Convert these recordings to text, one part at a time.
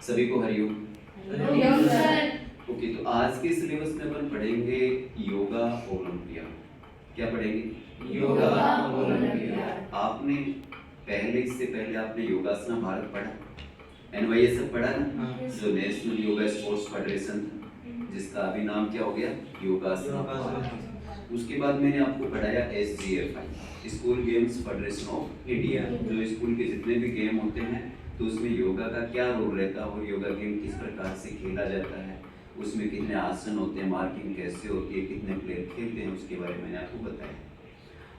सभी को Hariom. Hariom sir. Okay, तो आज के सिलेबस में अपन पढ़ेंगे योगा ओलंपियाड। क्या पढ़ेंगे? योगा ओलंपियाड। आपने इससे पहले आपने योगासना भारत पढ़ा, NYSF पढ़ा ना, जो नेशनल योगा स्पोर्ट्स फेडरेशन था, जिसका अभी नाम क्या हो गया? योगासना भारत। उसके बाद मैंने आपको पढ़ाया SGFI, school games federation of India, जो स्कूल के जितने भी गेम होते हैं तो उसमें योगा का क्या रोल रहता है और योगा गेम किस प्रकार से खेला जाता है, उसमें कितने आसन होते हैं, मार्किंग कैसे होती है, कितने प्लेयर खेलते हैं, उसके बारे में मैंने आपको बताया।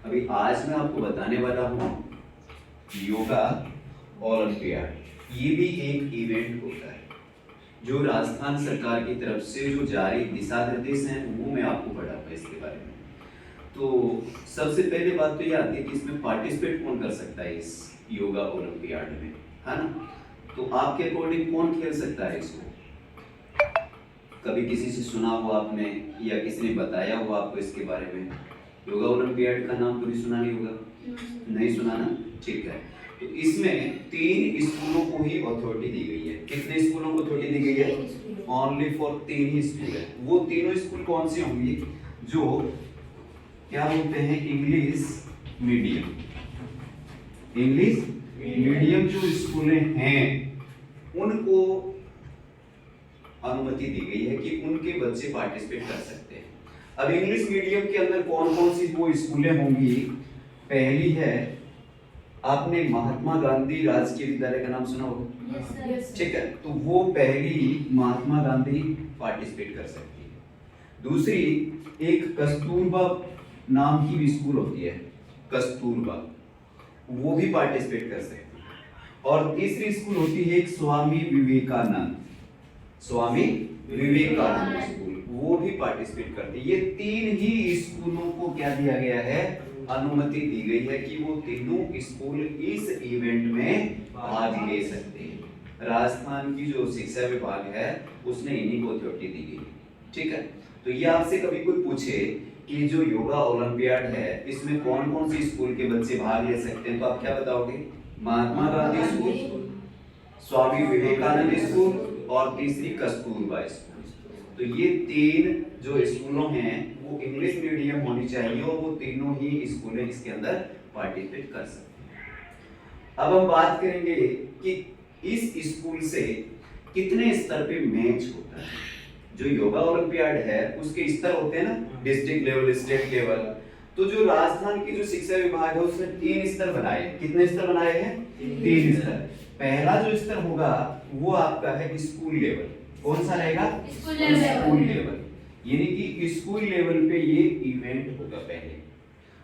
अभी आज मैं आपको बताने वाला हूँ योगा ओलंपियाड। ये भी एक इवेंट होता है जो राजस्थान सरकार की तरफ से जो जारी दिशा निर्देश हैं वो मैं आपको बताऊंगा इसके बारे में। तो सबसे पहले बात तो ये आती है कि इसमें पार्टिसिपेट कौन कर सकता है इस योगा ओलंपियाड में, है ना? तो आपके अकॉर्डिंग कौन खेल सकता है इसको? कभी किसी से सुना हो आपने या किसी ने बताया हो आपको इसके बारे में? योगा ओलंपियाड का नाम कभी सुना नहीं होगा? नहीं सुना ना? ठीक है। तो इसमें 3 स्कूलों को ही अथॉरिटी दी गई है। कितने स्कूलों को अथॉरिटी दी गई है? ओनली फॉर 3 ही स्कूल है। वो तीनों स्कूल कौन से होंगे? जो क्या बोलते हैं इंग्लिश मीडियम। इंग्लिश मीडियम जो स्कूलें हैं उनको अनुमति दी गई है कि उनके बच्चे पार्टिसिपेट कर सकते हैं। अब इंग्लिश मीडियम के अंदर कौन कौन सी वो स्कूलें होंगी? पहली है, आपने महात्मा गांधी राजकीय विद्यालय का नाम सुना होगा, ठीक है, तो वो पहली महात्मा गांधी पार्टिसिपेट कर सकती है। दूसरी एक कस्तूरबा नाम की भी स्कूल होती है, कस्तूरबा, वो भी पार्टिसिपेट कर सकती है। और तीसरी स्कूल होती है एक स्वामी विवेकानंद स्कूल, वो भी पार्टिसिपेट करती है। ये 3 ही स्कूलों को क्या दिया गया है? अनुमति दी गई है कि वो तीनों स्कूल इस इवेंट में भाग ले सकते हैं। राजस्थान की जो शिक्षा विभाग है उसने इन्हीं को अथॉरिटी दी गई है, ठीक है। तो ये आपसे कभी कोई पूछे कि जो योगा ओलंपियाड है इसमें कौन कौन सी स्कूल के बच्चे भाग ले सकते हैं, तो आप क्या बताओगे? महात्मा गांधी स्कूल, स्वामी विवेकानंद स्कूल और तीसरी कस्तूरबा स्कूल। तो ये 3 जो स्कूलों हैं वो इंग्लिश मीडियम होनी चाहिए और वो तीनों ही स्कूलें इसके अंदर पार्टिसिपेट कर सकते हैं। अब हम बात करेंगे कि इस स्कूल से कितने स्तर पे मैच होता है। जो योगा ओलंपियाड है उसके स्तर होते हैं ना, डिस्ट्रिक्ट लेवल, स्टेट लेवल। तो जो राजस्थान की जो शिक्षा विभाग है उसने 3 स्तर बनाए। कितने स्तर बनाए हैं? 3 स्तर। पहला जो स्तर होगा वो आपका है स्कूल लेवल। कौन सा रहेगा? स्कूल लेवल, यानी कि स्कूल लेवल पे ये इवेंट होगा पहले।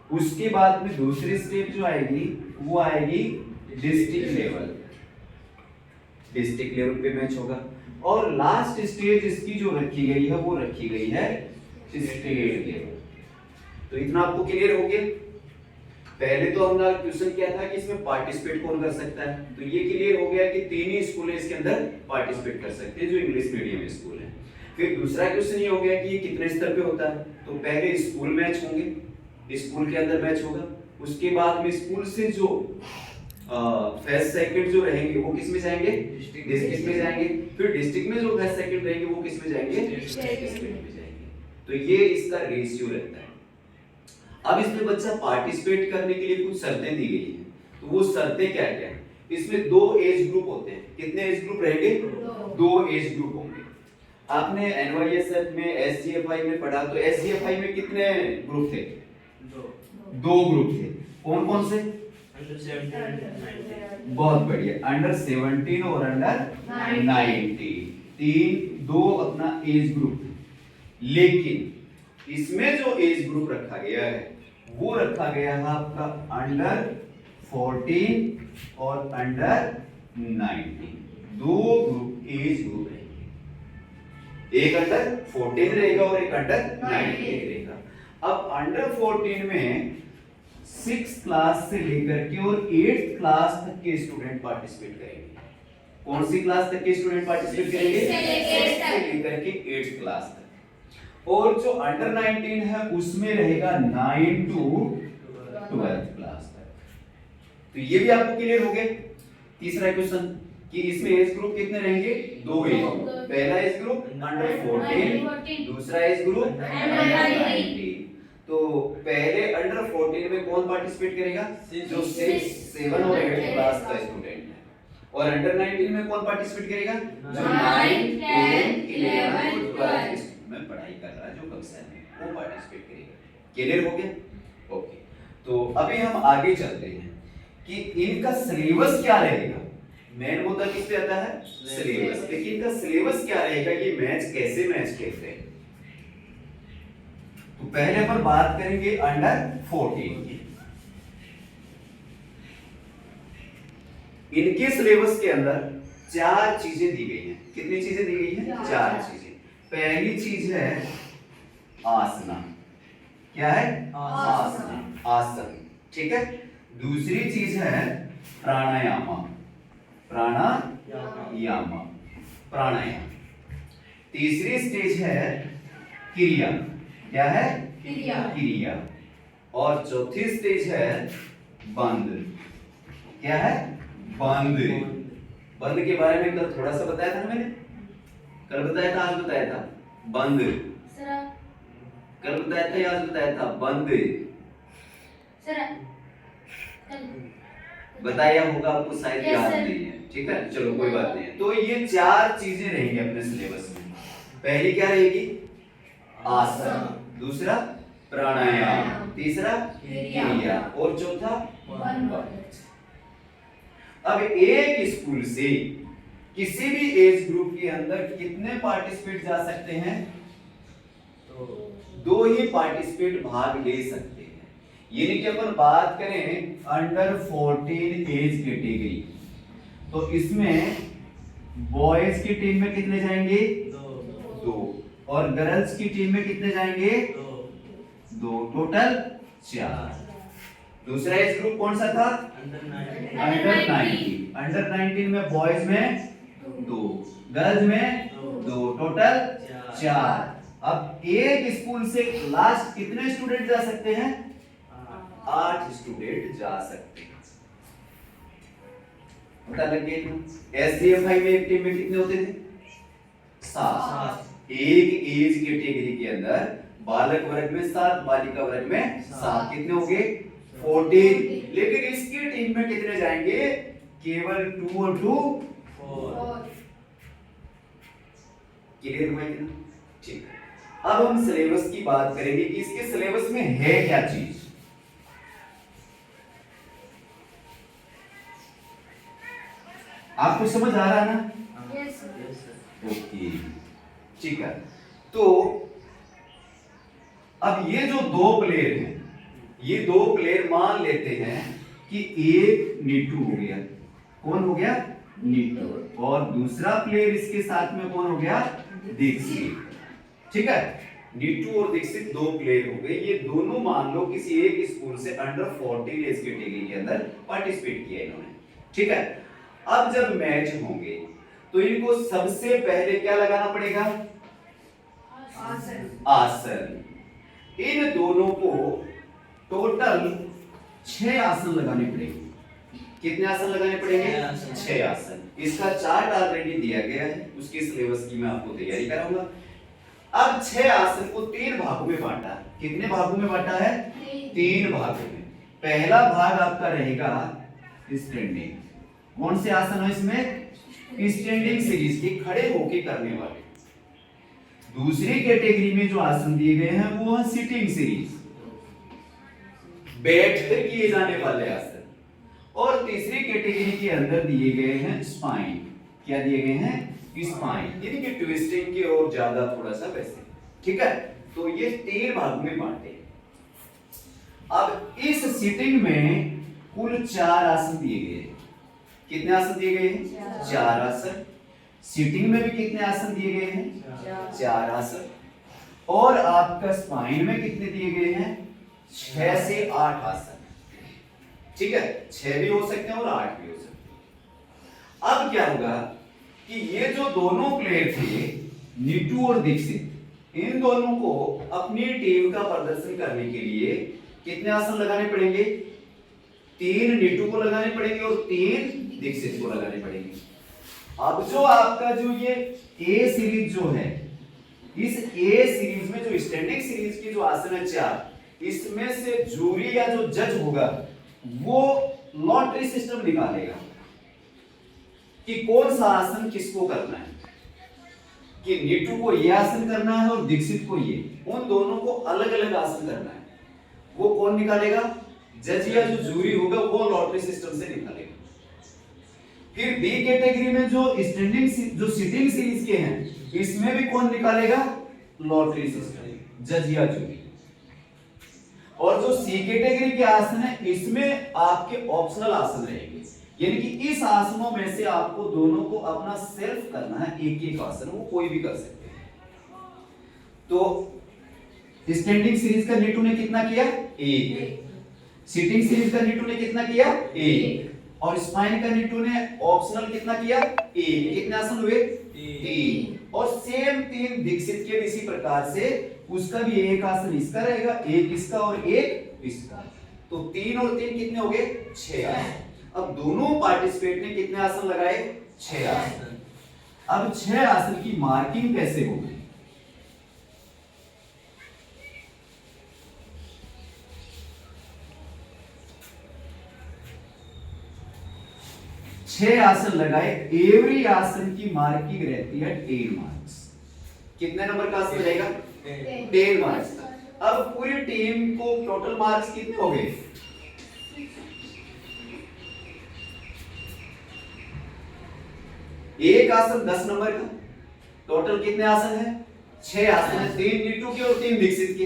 उसके बाद में दूसरी स्टेप जो आएगी वो आएगी डिस्ट्रिक्ट लेवल। डिस्ट्रिक्ट लेवल पे मैच होगा और लास्ट स्टेज इसकी जो रखी गई है वो रखी गई है स्टेट लेवल। तो इतना आपको क्लियर हो गया? पहले तो हमने क्वेश्चन किया था कि इसमें पार्टिसिपेट कौन कर सकता है, तो ये क्लियर हो गया कि 3 ही स्कूल इसके अंदर पार्टिसिपेट कर सकते हैं जो इंग्लिश मीडियम स्कूल है। फिर दूसरा क्वेश्चन ये हो गया कि ये कितने स्तर पे होता है। तो पहले स्कूल मैच होंगे, स्कूल के अंदर मैच होगा। उसके बाद में स्कूल से जो फर्स्ट सेकंड जो रहेंगे वो किस में जाएंगे? डिस्ट्रिक्ट में जाएंगे। फिर डिस्ट्रिक्ट में जो फर्स्ट सेकंड रहेंगे वो किस में जाएंगे? डिस्ट्रिक्ट में जाएंगे। तो ये इसका रेशियो रहता है। अब इसमें बच्चा पार्टिसिपेट करने के लिए कुछ शर्तें दी गई हैं। तो वो शर्तें क्या क्या हैं? इसमें 2 एज ग्रुप होते हैं। कितने एज ग्रुप रहेंगे? 2 एज ग्रुप होंगे। आपने NYSF में, SGFI में पढ़ा, तो SGFI में कितने ग्रुप थे? 2 ग्रुप थे। कौन कौन से? बहुत बढ़िया, अंडर 17 और अंडर 19, 2 अपना एज ग्रुप। लेकिन इसमें जो एज ग्रुप रखा गया है वो रखा गया है आपका अंडर 14 और अंडर 19। 2 ग्रुप एज ग्रुप रहेंगे, एक अंडर 14 रहेगा और एक अंडर 19 रहेगा। अब अंडर 14 में 6th क्लास से लेकर के और 8th क्लास तक के स्टूडेंट पार्टिसिपेट करेंगे। कौन सी क्लास तक के स्टूडेंट पार्टिसिपेट करेंगे? 6 से लेकर के 8th क्लास तक। और जो अंडर 19 है उसमें रहेगा 9 to 12th क्लास तक। तो ये भी आपको क्लियर हो गया। तीसरा क्वेश्चन कि इसमें एज ग्रुप कितने रहेंगे? 2 एज ग्रुप। पहला एज ग्रुप अंडर 14, दूसरा एज ग्रुप अंडर 19। तो पहले अंडर 14 में कौन पार्टिसिपेट करेगा? जो 6, 7 और 8 क्लास का स्टूडेंट है। और अंडर 19 में कौन पार्टिसिपेट करेगा? जो 9, 10, 11 12 में पढ़ाई कर रहा है, जो कक्षा में वो पार्टिसिपेट करेगा। क्लियर हो गया? ओके, तो अभी हम आगे चलते हैं कि इनका सिलेबस क्या रहेगा। मेन मुद्दा किस पे आता है? सिलेबस। लेकिन इनका सिलेबस क्या रहेगा, ये मैच कैसे मैच खेलते हैं। तो पहले अपन बात करेंगे अंडर 14 की। इनके सिलेबस के अंदर 4 चीजें दी गई हैं। कितनी चीजें दी गई हैं? 4 चीजें। पहली चीज है आसना। क्या है? आसना, आसन। ठीक है। दूसरी चीज है प्राणायाम, प्राणायाम, प्राणायाम। तीसरी स्टेज है क्रिया। क्या है? क्रिया। और चौथी स्टेज है बंद। क्या है? बंद। बंद के बारे में कल थोड़ा सा बताया था ना मैंने। कल बताया था, आज बताया था? बंद कल बताया था या आज बताया था? बंद बताया होगा आपको, शायद याद नहीं है। ठीक है, चलो कोई बात नहीं है। तो ये 4 चीजें रहेंगी अपने सिलेबस में। पहली क्या रहेगी? आसन, दूसरा प्राणायाम, तीसरा क्रिया और चौथा बंद। अब एक स्कूल से किसी भी एज ग्रुप के अंदर कितने पार्टिसिपेट जा सकते हैं? 2 ही पार्टिसिपेट भाग ले सकते हैं। यानी कि अपन बात करें अंडर 14 एज कैटेगरी, तो इसमें बॉयज की टीम में कितने जाएंगे? 2। और गर्ल्स की टीम में कितने जाएंगे? 2, टोटल 4। दूसरा एज ग्रुप कौन सा था? अंडर 19। अंडर 19 में बॉयज में 2, गर्ल्स में 2, टोटल 4। अब एक स्कूल से लास्ट कितने स्टूडेंट जा सकते हैं? 8 स्टूडेंट जा सकते हैं। पता लग गया। एसडीएफआई में एक टीम में कितने होते थे? 7। एक एज कैटेगरी के अंदर बालक वर्ग में 7, बालिका वर्ग में 7, कितने हो गए? 14। लेकिन इसकी टीम में कितने जाएंगे? केवल 2 और 2 4। क्लियर हुआ कि नहीं? ठीक है। अब हम सिलेबस की बात करेंगे कि इसके सिलेबस में है क्या चीज। आपको समझ आ रहा है ना? Yes sir. ओके, ठीक है। तो अब ये जो 2 प्लेयर हैं, ये 2 प्लेयर मान लेते हैं कि एक नीटू हो गया। कौन हो गया? नीटू। और दूसरा प्लेयर इसके साथ में कौन हो गया? दीक्षित। ठीक है, नीटू और दीक्षित 2 प्लेयर हो गए। ये दोनों मान लो किसी एक स्कूल से अंडर 14 एज कैटेगरी के अंदर पार्टिसिपेट किया इन्होंने। ठीक है। अब जब मैच होंगे तो इनको सबसे पहले क्या लगाना पड़ेगा? आसन। इन दोनों को टोटल 6 आसन लगाने पड़ेंगे। कितने आसन लगाने पड़ेंगे? 6 आसन। इसका चार्ट ऑलरेडी दिया गया है, उसके सिलेबस की मैं आपको तैयारी कराऊंगा। अब 6 आसन को 3 भागों में बांटा। कितने भागों में बांटा है? 3 भागों में। पहला भाग आपका रहेगा स्टैंडिंग। कौन से आसन है इसमें? स्टैंडिंग सीरीज के, खड़े होके करने वाले। दूसरी कैटेगरी में जो आसन दिए गए हैं वो है सिटिंग सीरीज, बैठकर किए जाने वाले आसन। और तीसरी कैटेगरी के अंदर दिए गए हैं स्पाइन। क्या दिए गए हैं? स्पाइन, यानी कि ट्विस्टिंग की और ज्यादा थोड़ा सा वैसे। ठीक है, तो ये 3 भागों में बांटे। अब इस सिटिंग में कुल 4 आसन दिए गए हैं। कितने आसन दिए गए हैं? 4 आसन। सिटिंग में भी कितने आसन दिए गए हैं? 4 आसन। और आपका स्पाइन में कितने दिए गए हैं? 6 से 8 आसन। ठीक है, 6 भी हो सकते हैं और 8 भी हो सकते हैं। अब क्या होगा कि ये जो दोनों प्लेयर थे नीटू और दीक्षित, इन दोनों को अपनी टीम का प्रदर्शन करने के लिए कितने आसन लगाने पड़ेंगे? 3 नीटू को लगाने पड़ेंगे और 3 दीक्षित को लगाने पड़ेंगे। अब जो आपका जो ये ए सीरीज जो है, इस ए सीरीज में जो स्टैंडिंग सीरीज की जो आसन है 4, इसमें से जूरी या जो जज होगा वो लॉटरी सिस्टम निकालेगा कि कौन सा आसन किसको करना है, कि नीटू को ये आसन करना है और दीक्षित को ये, उन दोनों को अलग अलग आसन करना है। वो कौन निकालेगा? जज या जो जूरी होगा वो लॉटरी सिस्टम से निकालेगा। फिर बी कैटेगरी में जो स्टैंडिंग जो सिटिंग सीरीज के हैं, इसमें भी कौन निकालेगा? लॉटरी सिस्टम, जज या जूरी। और जो सी कैटेगरी के आसन है, इसमें आपके ऑप्शनल आसन रहेंगे, यानी कि इस आसनों में से आपको दोनों को अपना सेल्फ करना है, एक एक आसन वो कोई भी कर सकते हैं। तो स्टैंडिंग सीरीज का नीटू ने कितना किया? 1। सिटिंग सीरीज का नीटू ने कितना किया? 1। और स्पाइन का नीटू ने ऑप्शनल कितना किया? 1। कितने आसन हुए? 3। और सेम 3 दीक्षित के भी इसी प्रकार से, उसका भी एक आसन इसका रहेगा, एक इसका और एक इसका। तो 3 और 3 कितने हो गए? 6 आसन। अब दोनों पार्टिसिपेट ने कितने आसन लगाए? 6 आसन। अब 6 आसन की मार्किंग कैसे होगी? 6 आसन लगाए, एवरी आसन की मार्किंग रहती है 10 मार्क्स। कितने नंबर का आसन रहेगा? 10 मार्क्स का। अब पूरी टीम को टोटल मार्क्स कितने हो गए? एक आसन 10 नंबर का। टोटल कितने आसन है? 6 आसन है, 3 नीटू के और 3 दीक्षित के।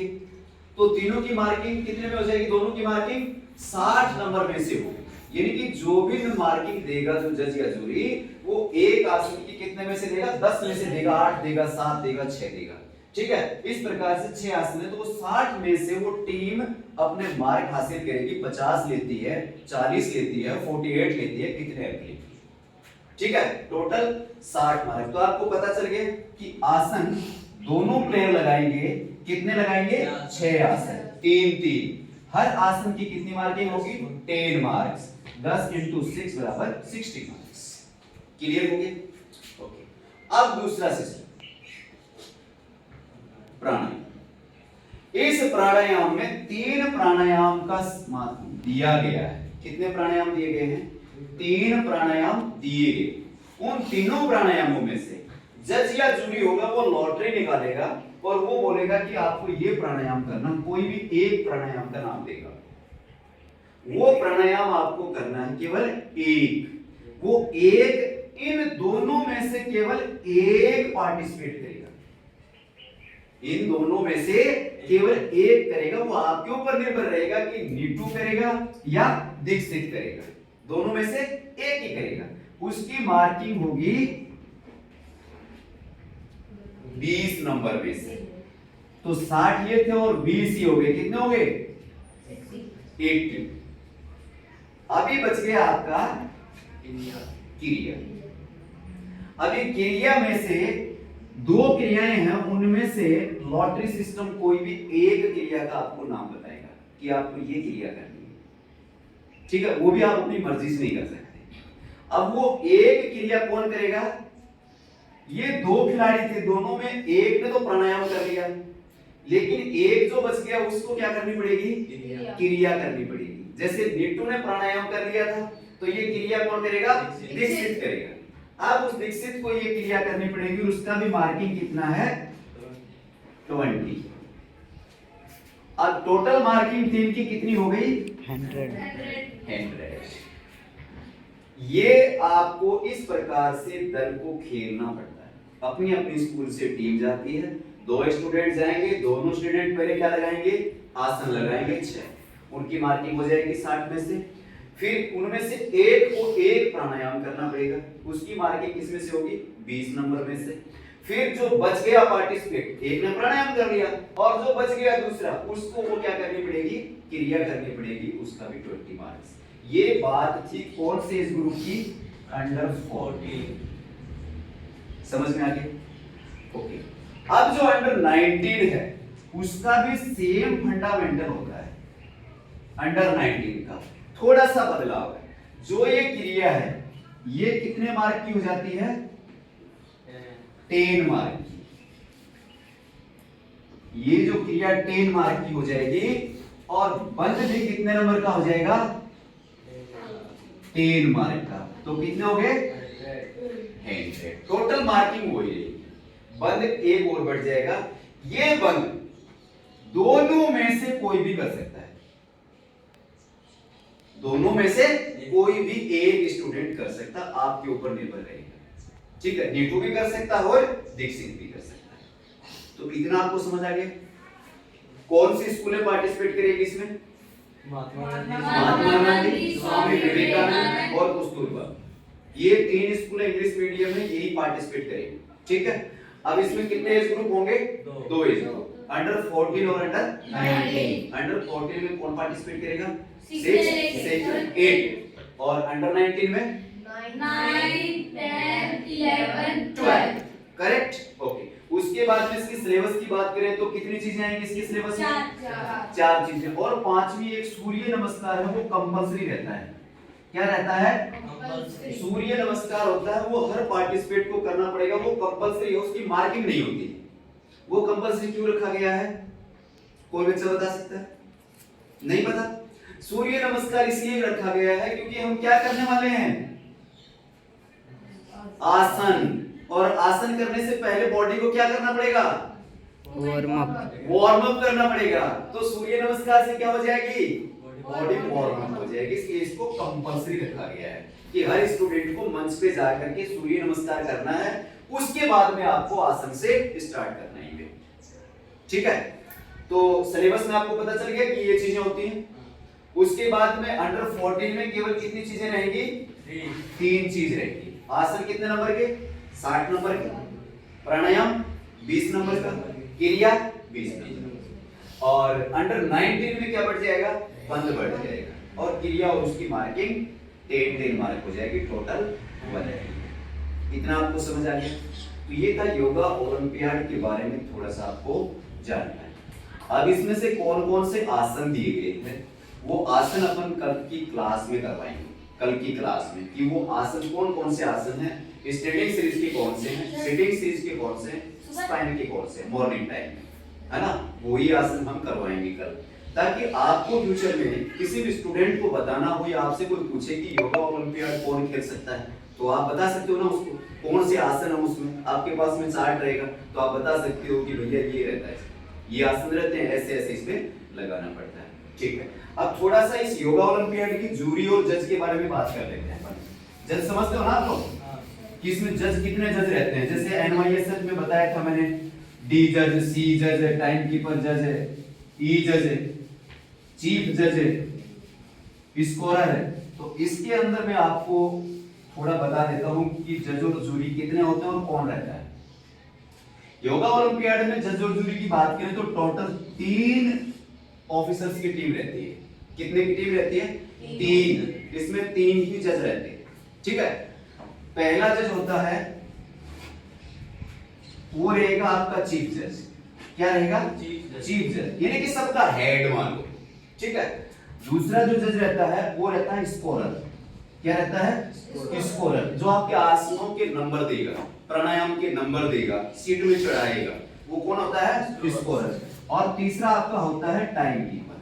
तो तीनों की मार्किंग कितने में हो जाएगी? दोनों की मार्किंग 60 नंबर में से होगी। यानी कि जो भी मार्किंग देगा जो जज या जूरी, वो एक आसन की कितने में से देगा? 10 में से देगा, 8 देगा, 7 देगा, 6 देगा। ठीक है, इस प्रकार से 6 आसन है, तो वो 60 में से वो टीम अपने मार्क हासिल करेगी। 50 लेती है, 40 लेती है, 48 लेती है, कितने लेती है। ठीक है, टोटल 60 मार्क। तो आपको पता चल गया कि आसन दोनों प्लेयर लगाएंगे, कितने लगाएंगे? 6 आसन, 3-3। हर आसन की कितनी मार्किंग होगी? 10 मार्क्स। 10 × 6 बराबर 60 मार्क्स। क्लियर हो गया? ओके। अब दूसरा सिस्टम प्राणायाम। इस प्राणायाम में 3 प्राणायाम का दिया गया है। कितने प्राणायाम दिए गए हैं? 3 प्राणायाम दिए गए। उन तीनों प्राणायामों में से जज या जूरी होगा वो लॉटरी निकालेगा और वो बोलेगा कि आपको ये प्राणायाम करना, कोई भी एक प्राणायाम का नाम देगा। वो प्राणायाम आपको करना है केवल एक। वो एक, इन दोनों में से केवल एक पार्टिसिपेट करेगा। इन दोनों में से केवल एक करेगा। वो आपके ऊपर निर्भर रहेगा कि नीटू करेगा या दीक्षित करेगा। दोनों में से एक ही करेगा। उसकी मार्किंग होगी 20 नंबर में से। तो 60 ये थे और 20 ही हो गए। कितने हो गए? 80। अभी बच गया आपका क्रिया। अभी क्रिया में से 2 क्रियाएं हैं, उनमें से लॉटरी सिस्टम कोई भी एक क्रिया का आपको नाम बताएगा कि आपको ये क्रिया करनी है। ठीक है, वो भी आप अपनी मर्जी से नहीं कर सकते। अब वो एक क्रिया कौन करेगा? ये 2 खिलाड़ी थे, दोनों में एक ने तो प्राणायाम कर लिया, लेकिन एक जो बच गया उसको क्या करनी पड़ेगी? क्रिया करनी पड़ेगी। जैसे नीटू ने प्राणायाम कर लिया था, तो ये क्रिया कौन करेगा? दीक्षित करेगा। अब उस दीक्षित को ये क्रिया करनी पड़ेगी। उसका भी मार्किंग कितना है? 20। अब टोटल मार्किंग टीम की कितनी हो गई? 100। ये आपको इस प्रकार से दल को खेलना पड़ता है। अपनी अपनी स्कूल से टीम जाती है, 2 स्टूडेंट जाएंगे, दोनों स्टूडेंट पहले क्या लगाएंगे? आसन लगाएंगे 6। उनकी मार्किंग हो जाएगी 60 में से। फिर उनमें से एक को एक प्राणायाम करना पड़ेगा। उसकी मार्किंग किसमें से होगी? 20 नंबर में से। फिर जो बच गया पार्टिसिपेट, एक ने प्राणायाम कर लिया और जो बच गया दूसरा, उसको वो क्या करनी पड़ेगी? क्रिया करनी पड़ेगी, उसका भी 20 मार्क्स। ये बात थी कौन से इस ग्रुप की? अंडर 14। समझ में आ गया? ओके। अब जो अंडर 19 है उसका भी सेम फंडामेंटल होता है। अंडर 19 का थोड़ा सा बदलाव है। जो ये क्रिया है ये कितने मार्क की हो जाती है? 10 मार्क की। ये जो क्रिया 10 मार्क की हो जाएगी और बंद भी कितने नंबर का हो जाएगा? 10 मार्क का। तो कितने हो गए? 100। टोटल मार्किंग वही रहेगी। बंद एक और बढ़ जाएगा। ये बंद दोनों में से कोई भी कर सकता है। दोनों में से कोई भी एक स्टूडेंट कर सकता, आपके ऊपर निर्भर रहेगा। ठीक है, नीटू भी कर सकता है और दीक्षित भी कर सकता है। तो इतना आपको समझ आ गया? कौन सी स्कूलें पार्टिसिपेट करेगी इसमें? महात्मा गांधी, स्वामी विवेकानंद और कस्तूरबा। ये 3 स्कूल इंग्लिश मीडियम में यही पार्टिसिपेट करेंगे। ठीक है, अब इसमें कितने एज ग्रुप होंगे? 2 एज ग्रुप, अंडर 14 और अंडर 19। अंडर 14 में कौन पार्टिसिपेट करेगा? 6, 7, 8 और अंडर 19 में 9, 10, 11, 12। करेक्ट। ओके, उसके बाद में इसकी सिलेबस की बात करें तो कितनी चीजें आएंगी इसके सिलेबस में? 4 चीजें। और 5वीं एक सूर्य नमस्कार है, वो कंपलसरी रहता है। क्या रहता है? सूर्य नमस्कार होता है, वो हर पार्टिसिपेट को करना पड़ेगा। वो कंपलसरी है, उसकी मार्किंग नहीं होती। वो कंपलसरी क्यों रखा गया है? कोई बच्चा बता सकता है? नहीं पता? सूर्य नमस्कार इसलिए रखा गया है क्योंकि हम क्या करने वाले हैं? आसन। और आसन करने से पहले बॉडी को क्या करना पड़ेगा? वार्म अप करना पड़ेगा। तो सूर्य नमस्कार से क्या हो जाएगी? बॉडी वार्म अप हो जाएगी। इसलिए इसको कंपलसरी रखा गया है कि हर स्टूडेंट को मंच पे जाकर के सूर्य नमस्कार करना है। उसके बाद में आपको आसन से स्टार्ट करना है। ठीक है, तो सिलेबस में आपको पता चल गया कि ये चीजें होती हैं। उसके बाद में अंडर 14 में केवल कितनी चीजें रहेंगी? 3 चीज रहेगी। आसन कितने नंबर के? 60 नंबर के। प्राणायाम 20 नंबर का। क्रिया 20 नंबर। और अंडर 19 में क्या बढ़ जाएगा? बंद बढ़ जाएगा। और क्रिया और उसकी मार्किंग 10 मार्क हो जाएगी, टोटल 1 रहेगी। इतना आपको समझ आ गया? तो ये था योगा ओलंपियाड के बारे में थोड़ा सा आपको जानना है। अब इसमें से कौन कौन से आसन दिए गए हैं वो आसन अपन कल की क्लास में करवाएंगे। कल की क्लास में कि वो आसन कौन कौन से आसन हैं, स्टैंडिंग सीरीज के कौन से हैं, सिटिंग सीरीज के कौन से हैं, स्पाइन के कौन से हैं, मॉर्निंग टाइम में, है ना? वही आसन हम करवाएंगे कल, ताकि आपको फ्यूचर में किसी भी स्टूडेंट को बताना हो या आपसे कोई पूछे कि योगा ओलंपियाड कौन खेल सकता है तो आप बता सकते हो ना उसको कौन से आसन है। उसमें आपके पास में चार्ट रहेगा तो आप बता सकते हो कि भैया ये रहता है, ये आसन रहते हैं, ऐसे ऐसे इसमें लगाना पड़ता है। ठीक है, अब थोड़ा सा इस योगा ओलंपियाड की जूरी और जज के बारे में बात कर लेते हैं। जज समझते हो ना आप लोग कि इसमें जज कितने जज रहते हैं? जैसे एनवाईएसएफ में बताया था मैंने, डी जज, सी जज है, टाइम कीपर जज है, ई जज है, चीफ जज है, स्कोरर है। तो इसके अंदर मैं आपको थोड़ा बता देता हूं कि जज और जूरी कितने होते हैं और कौन रहता है। योगा ओलंपियाड में जज और जूरी की बात करें तो टोटल 3 ऑफिसर्स की टीम रहती है। कितने की टीम रहती है? 3। इसमें 3 ही जज रहते हैं। ठीक है, पहला जज होता है वो रहेगा आपका चीफ जज। क्या रहेगा? चीफ जज, यानी कि सबका हेड मान लो। ठीक है, दूसरा जो जज रहता है वो रहता है स्कोरर। क्या रहता है? स्कोरर, जो आपके आसनों के नंबर देगा, प्राणायाम के नंबर देगा, सीट में चढ़ाएगा, वो कौन होता है? स्कोरर। और तीसरा आपका होता है टाइम कीपर।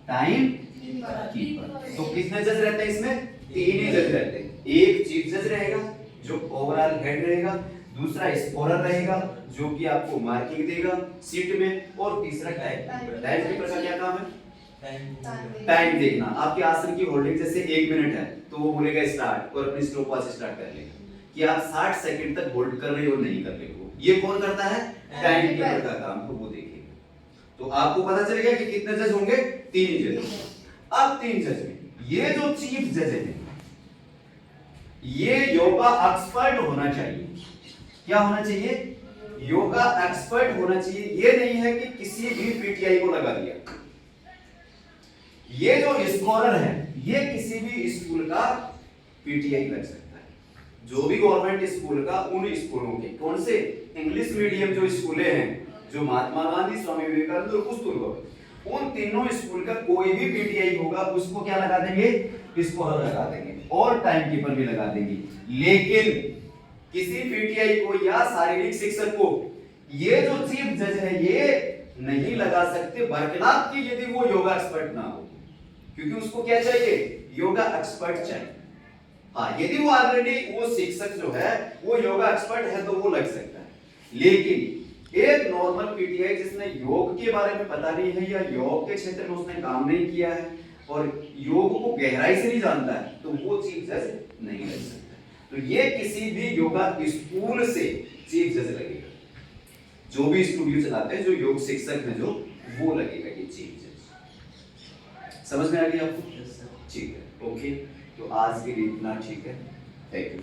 Time keeper. तो कितने जज रहते हैं इसमें? 3 ही जज रहते हैं। एक चीफ जज रहेगा जो ओवरऑल हेड रहेगा, दूसरा स्कोरर रहेगा जो कि आपको मार्किंग देगा सीट में, और तीसरा टाइम कीपर का क्या काम है? टाइम देखना। आपके आसन की होल्डिंग जैसे 1 मिनट है तो वो बोलेगा स्टार्ट और अपनी स्टॉप वॉच स्टार्ट कर लेगा कि आप 60 सेकंड तक होल्ड कर रहे हो नहीं कर रहे हो। ये कौन करता है? टाइम कीपर का काम, तो वो देखेगा। तो आपको पता चल गया कि कितने जज होंगे? 3 ही जज। अब 3 जज में ये जो चीफ जज है ये योगा एक्सपर्ट होना चाहिए। क्या होना चाहिए? योगा एक्सपर्ट होना चाहिए। ये नहीं है कि किसी भी पीटीआई को लगा दिया। ये जो स्कॉलर है ये किसी भी स्कूल का पीटीआई लग सकता है। जो भी गवर्नमेंट स्कूल का, उन स्कूलों के कौन से इंग्लिश मीडियम जो स्कूलें हैं, जो महात्मा गांधी, स्वामी विवेकानंद और कस्तूरबा, उन तीनों स्कूल का कोई भी पीटीआई होगा उसको क्या लगा देंगे? स्कॉलर लगा देंगे। और टाइम कीपर भी लगा देंगे। लेकिन किसी पीटीआई को या शारीरिक शिक्षक को ये जो चीफ जज है ये नहीं लगा सकते बरखिलाफ कि यदि वो योगा एक्सपर्ट ना हो, क्योंकि उसको क्या चाहिए, योगा एक्सपर्ट चाहिए। हाँ, यदि वो ऑलरेडी वो शिक्षक जो है वो योगा एक्सपर्ट है तो वो लग सकता है, लेकिन एक नॉर्मल पीटीआई जिसने योग के बारे में पता नहीं है या योग के क्षेत्र में उसने काम नहीं किया है और योग को गहराई से नहीं जानता है तो वो चीफ जज नहीं लग सकता। तो ये किसी भी योगा स्कूल से चीफ जज लगेगा, जो भी स्टूडियो चलाते हैं, जो योग शिक्षक हैं जो, वो लगेगा ये चीफ जज। समझ में आ गया आपको? ठीक है, ओके। तो आज के लिए इतना ठीक है, थैंक यू।